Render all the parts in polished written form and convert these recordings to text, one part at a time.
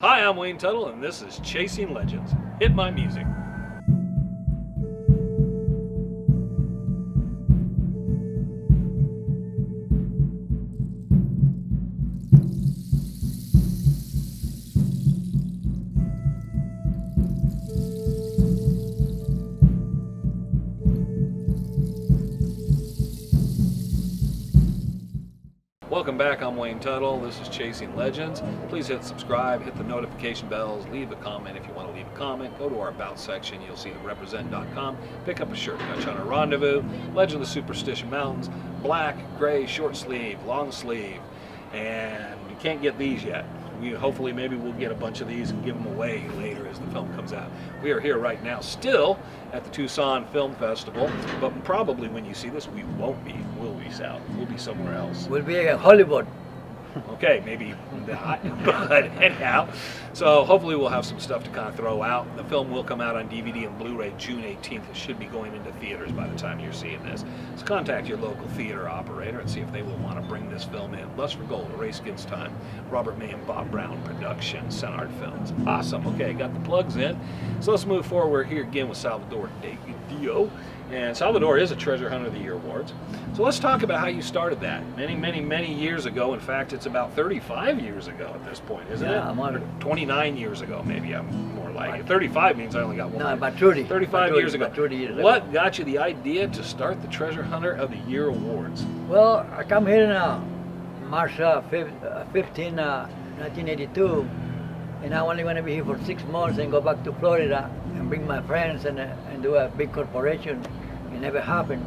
Hi, I'm Wayne Tuttle, and this is Chasing Legends. Hit my music. Welcome back, I'm Wayne Tuttle. This is Chasing Legends. Please hit subscribe, hit the notification bells, leave a comment if you want to leave a comment. Go to our About section, you'll see the represent.com. Pick up a shirt, Dutch Hunter Rendezvous, Legend of the Superstition Mountains, black, gray, short sleeve, long sleeve, and you can't get these yet. Hopefully maybe we'll get a bunch of these and give them away later as the film comes out. We are here right now still at the Tucson Film Festival, but probably when you see this we won't be. We'll be south. We'll be somewhere else. We'll be in Hollywood. Okay, maybe not, but anyhow. So hopefully we'll have some stuff to kind of throw out. The film will come out on DVD and Blu-ray June 18th. It should be going into theaters by the time you're seeing this. So contact your local theater operator and see if they will want to bring this film in. Lust for Gold, A Race Against Time, Robert May and Bob Brown production, Sunart Films. Awesome. Okay, got the plugs in. So let's move forward. We're here again with Salvador Degadillo. And Salvador is a Treasure Hunter of the Year Awards. So let's talk about how you started that. Many years ago. In fact, it's about 35 years ago at this point, isn't it? I'm on 29 years ago, maybe. I'm more like it. 35 means I only got one. No, about 30. 35 years ago. 30 years ago. What got you the idea to start the Treasure Hunter of the Year Awards? Well, I come here in March 15, 1982, and I only want to be here for 6 months and go back to Florida and bring my friends and do a big corporation. It never happened.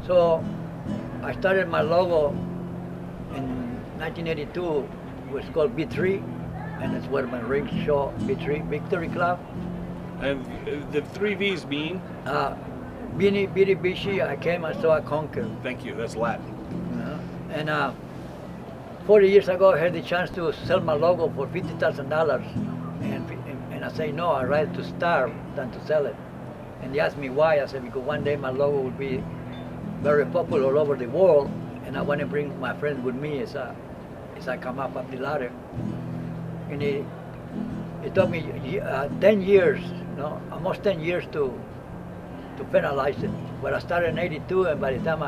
So I started my logo in 1982. It was called B3, and it's where my rings show B3, Victory Club. And the 3 V's mean? Bini, Biri, Bishi, I came, I saw, I conquered. Thank you, that's Latin. And 40 years ago, I had the chance to sell my logo for $50,000. And I say, no, I'd rather to starve than to sell it. And they asked me why. I said, because one day my logo will be very popular all over the world, and I want to bring my friends with me as I come up the ladder. And it took me 10 years, almost 10 years to finalize it. But I started in 82, and by the time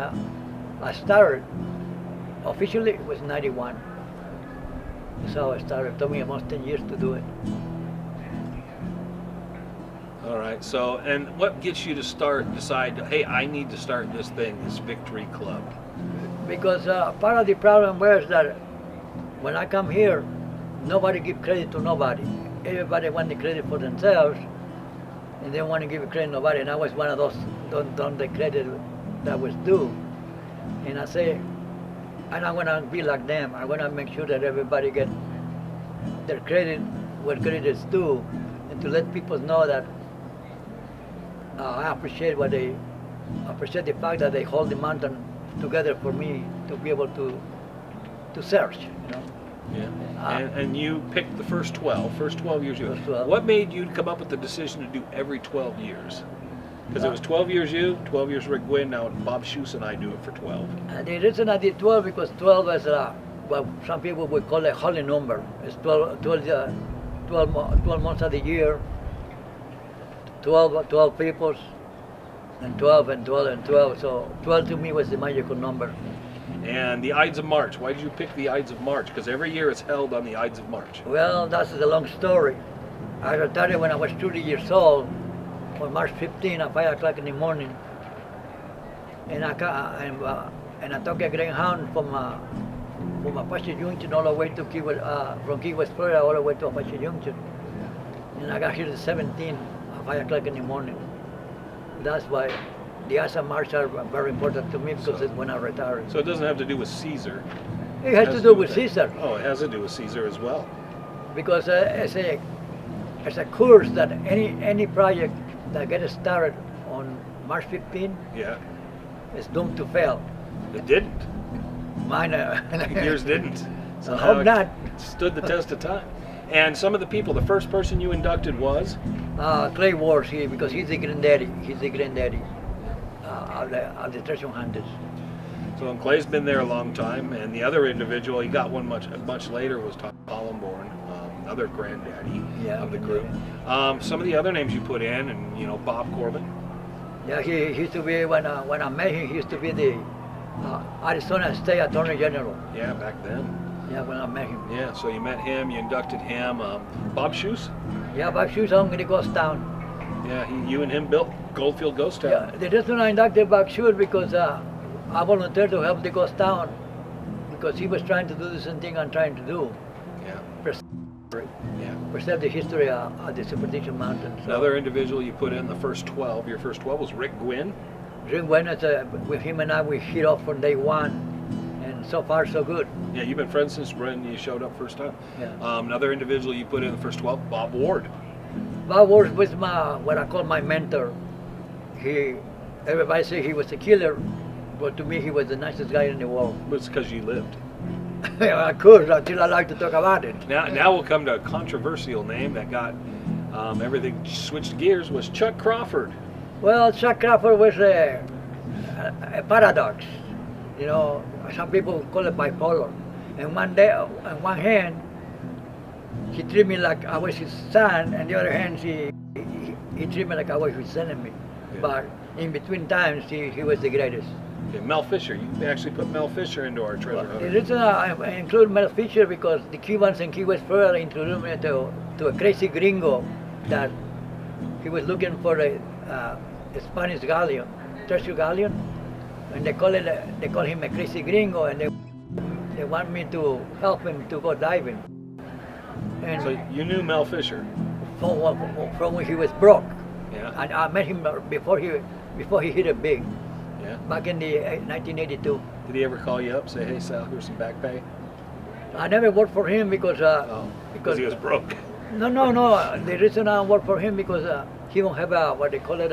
I started, officially it was 91. So I started. It took me almost 10 years to do it. All right, so, and what gets you to decide, hey, I need to start this thing, this Victory Club? Because part of the problem was that when I come here, nobody give credit to nobody. Everybody want the credit for themselves, and they want to give credit to nobody. And I was one of those, don't the credit that was due. And I say, I'm not gonna be like them. I'm gonna make sure that everybody get their credit where credit is due, and to let people know that I appreciate the fact that they hold the mountain together for me to be able to search, Yeah, and you picked the first 12 years. First 12. What made you come up with the decision to do every 12 years? Because it was 12 years you, 12 years Rick Gwyn, now Bob Shoes and I do it for 12. The reason I did 12 because 12 is well, some people would call it a holy number. It's 12 months of the year. 12 peoples, and 12 and 12 and 12. So 12 to me was the magical number. And the Ides of March, why did you pick the Ides of March? Because every year it's held on the Ides of March. Well, that's a long story. I retired when I was 30 years old, on March 15 at 5 o'clock in the morning. And I took a Greyhound from Apache Junction all the way to from Key West, Florida, all the way to Apache Junction. And I got here at 17. 5 o'clock in the morning. That's why the Ides of March are very important to me, because it's when I retired. So it doesn't have to do with Caesar. It has to do with Caesar. Oh, it has to do with Caesar as well. Because it's a course that any project that gets started on March 15 is doomed to fail. It didn't. Mine Yours didn't. I hope not. It stood the test of time. And some of the people, the first person you inducted was? Clay Wars, because he's the granddaddy. He's the granddaddy of the treasure hunters. So and Clay's been there a long time, and the other individual, he got one much later, was Tom Hollenborn. other granddaddy Yeah, of the group. Some of the other names you put in, and you know, Bob Corbin. Yeah, he used to be, when I met him, he used to be the Arizona State Attorney General. Yeah, back then. Yeah, when I met him. Yeah, so you met him, you inducted him. Bob Shoes? Yeah, Bob Shoes on the ghost town. Yeah, you and him built Goldfield Ghost Town. Yeah, the reason I inducted Bob Shoes because I volunteered to help the ghost town because he was trying to do the same thing I'm trying to do. Yeah. Yeah. Preserve the history of the Superstition Mountains. So. Another individual you put in the first 12, your first 12 was Rick Gwyn. Rick Gwyn, with him and I, we hit off from day one, and so far so good. Yeah, you've been friends since when you showed up first time. Yeah. Another individual you put in the first 12, Bob Ward. Bob Ward was what I call my mentor. Everybody say he was a killer, but to me he was the nicest guy in the world. But it's because you lived. I could, until I like to talk about it. Now we'll come to a controversial name that got everything switched gears, was Chuck Crawford. Well, Chuck Crawford was a paradox. You know, some people call it bipolar. And one day, on one hand, he treated me like I was his son, and the other hand, he treated me like I was his enemy. Yeah. But in between times, he was the greatest. Okay, Mel Fisher. You actually put Mel Fisher into our treasure The hunter. reason I include Mel Fisher because the Cubans in Key West, Florida introduced me to a crazy gringo that he was looking for a Spanish galleon, treasure galleon, and they call him a crazy gringo, and they want me to help him to go diving. And So you knew Mel Fisher. from when he was broke, Yeah. I met him before he hit it big, Yeah. back in the 1982. Did he ever call you up, say, "Hey Sal, here's some back pay"? I never worked for him because Because he was broke. No. The reason I work for him because he don't have what they call it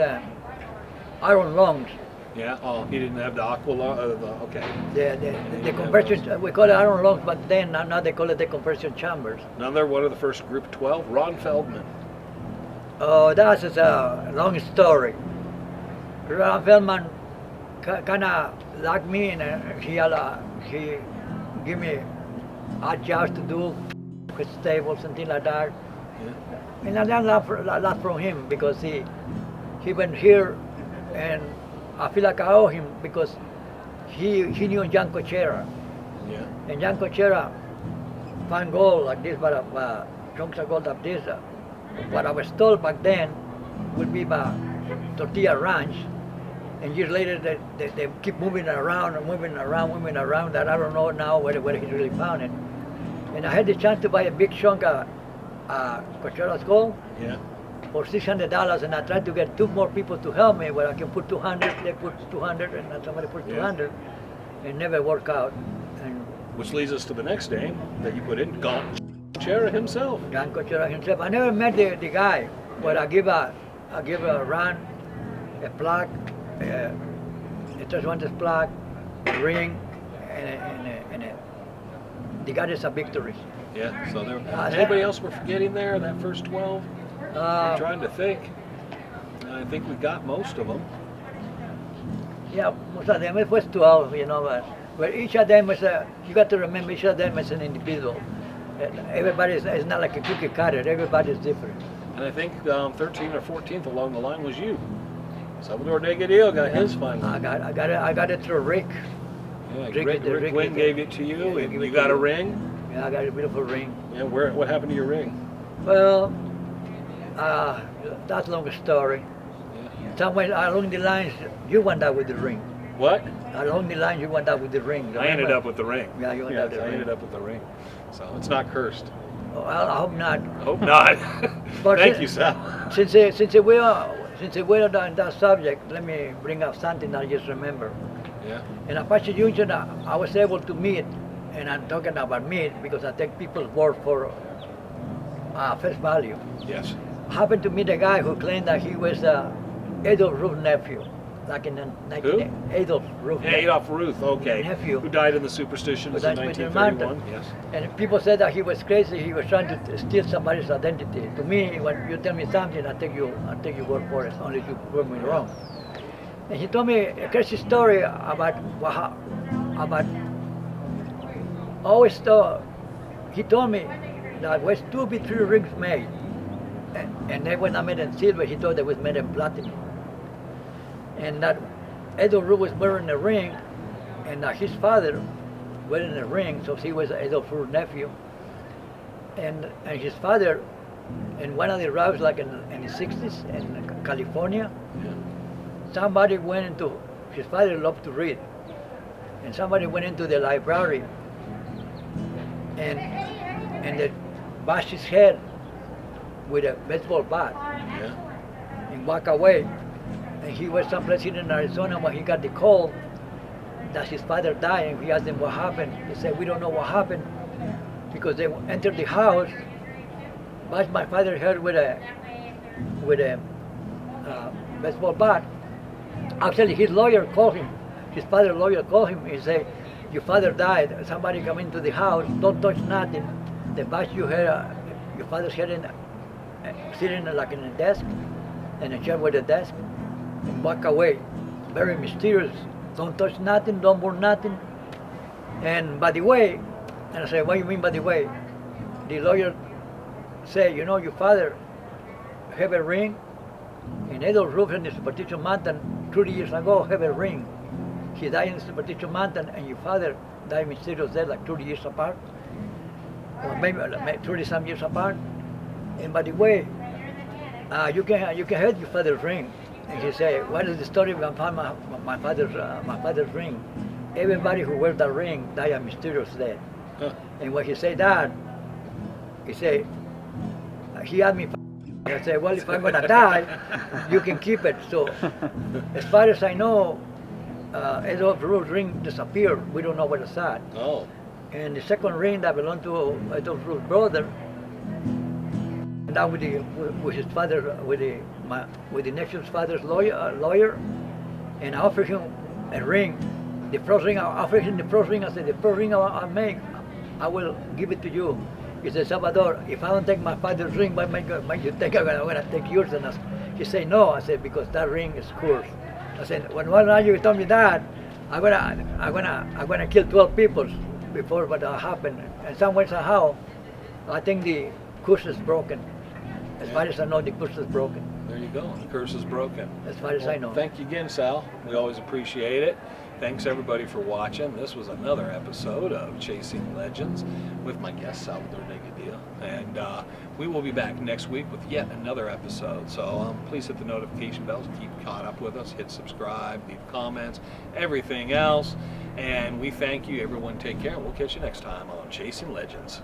iron lungs. Yeah. Oh, he didn't have the aqua. Okay. The compression, we call it iron lungs, but then now they call it the compression chambers. Another one of the first group 12, Ron Feldman. Oh, that's a long story. Ron Feldman kind of liked me, and he gave me odd jobs to do, with stables and things like that. Yeah. And I learned a lot from him because he went here, and I feel like I owe him because he knew Jan Cochera. Yeah. And Jan Cochera found gold like this, but chunks of gold like this. What I was told back then would be by Tortilla Ranch. And years later, they keep moving around, that I don't know now where he really found it. And I had the chance to buy a big chunk of Cochera's gold. Yeah. For $600, and I tried to get two more people to help me where I can put 200, they put 200, and somebody put 200. It never worked out. And Which leads us to the next name that you put in, Gaunt Chera himself. Jan Cochera himself. I never met the guy, but I give a run, a plaque, a Traswantes plaque, a ring, and the goddess of victories. Yeah. So there. Anybody else we're forgetting there? That first 12. I'm trying to think. I think we got most of them. Yeah, most of them. It was 12, you know, but each of them is you got to remember each of them is an individual. Everybody is not like a cookie cutter. Everybody's different. And I think 13th or 14th along the line was you. Salvador Degadillo got his finally. I got it through Rick. Yeah, Rick Gwyn gave it to you, and you got a ring. Yeah, I got a beautiful ring. Yeah, what happened to your ring? Well, that's a long story. Yeah. Somewhere along the lines, you went out with the ring. What? Along the lines, you went out with the ring. I ended up with the ring. Yeah, you went out with the I ring. ended up with the ring. So it's not cursed. Oh, I hope not. Hope not. But Thank you, Sal. Since we are on that subject, let me bring up something I just remember. Yeah. In Apache Junction, I was able to meet, and I'm talking about meet because I take people's word for face value. Yes. I happened to meet a guy who claimed that he was Adolf Ruth's nephew, like in the Adolf Ruth. Yeah, Adolf Ruth. Okay. Nephew. Who died in the Superstitions Who in died with the 1931. Yes. And people said that he was crazy. He was trying to steal somebody's identity. To me, when you tell me something, I take you word for it, only if you prove me wrong. And he told me a crazy story about always thought. He told me there was 2 be 3 rings made, and they were not made in silver. He thought they was made in platinum. And that Adolf Ruth was wearing a ring, and his father wearing a ring, so he was Adolf Ruth's nephew. And his father, in one of the routes, like in the 60s in California, somebody went into, his father loved to read, and somebody went into the library and they bashed his head with a baseball bat and walk away. And he was someplace in Arizona when he got the call that his father died, and he asked them what happened. He said, we don't know what happened, because they entered the house, bashed my father's head with a baseball bat. Actually, his lawyer called him, his father's lawyer called him. He said, your father died, somebody come into the house, don't touch nothing. They bashed your father's head in, sitting like in a desk, in a chair with a desk, and walk away. Very mysterious. Don't touch nothing, don't burn nothing. And by the way, and I said, what do you mean by the way? The lawyer said, you know, your father have a ring, and Adolf Ruth in the Superstition Mountain 30 years ago have a ring. He died in the Superstition Mountain, and your father died mysterious death like 30 years apart, or maybe 30 some years apart. And by the way, you can have your father's ring. And he said, what is the story of my father's ring? Everybody who wears that ring died a mysterious death. And when he said that, he said, he asked me, I said, well, if I'm gonna die, you can keep it. So, as far as I know, Adolf Ruth's ring disappeared. We don't know where it's at. Oh. And the second ring that belonged to Adolf Ruth's brother, and that with his father, with the nephew's father's lawyer, and I offered him a ring. The first ring, I offered him the first ring. I said, the first ring I'll make, I will give it to you. He said, Salvador, if I don't take my father's ring, why might you think I'm gonna take yours? And he said, no. I said, because that ring is cursed. I said, when one night you told me that, I'm gonna kill 12 people before what happened. And some way somehow, I think the curse is broken. As far as I know, the curse is broken. There you go. The curse is broken. As far as I know. Thank you again, Sal. We always appreciate it. Thanks everybody for watching. This was another episode of Chasing Legends with my guest Salvador Degadillo, and we will be back next week with yet another episode. So please hit the notification bells, keep caught up with us, hit subscribe, leave comments, everything else. And we thank you. Everyone, take care, and we'll catch you next time on Chasing Legends.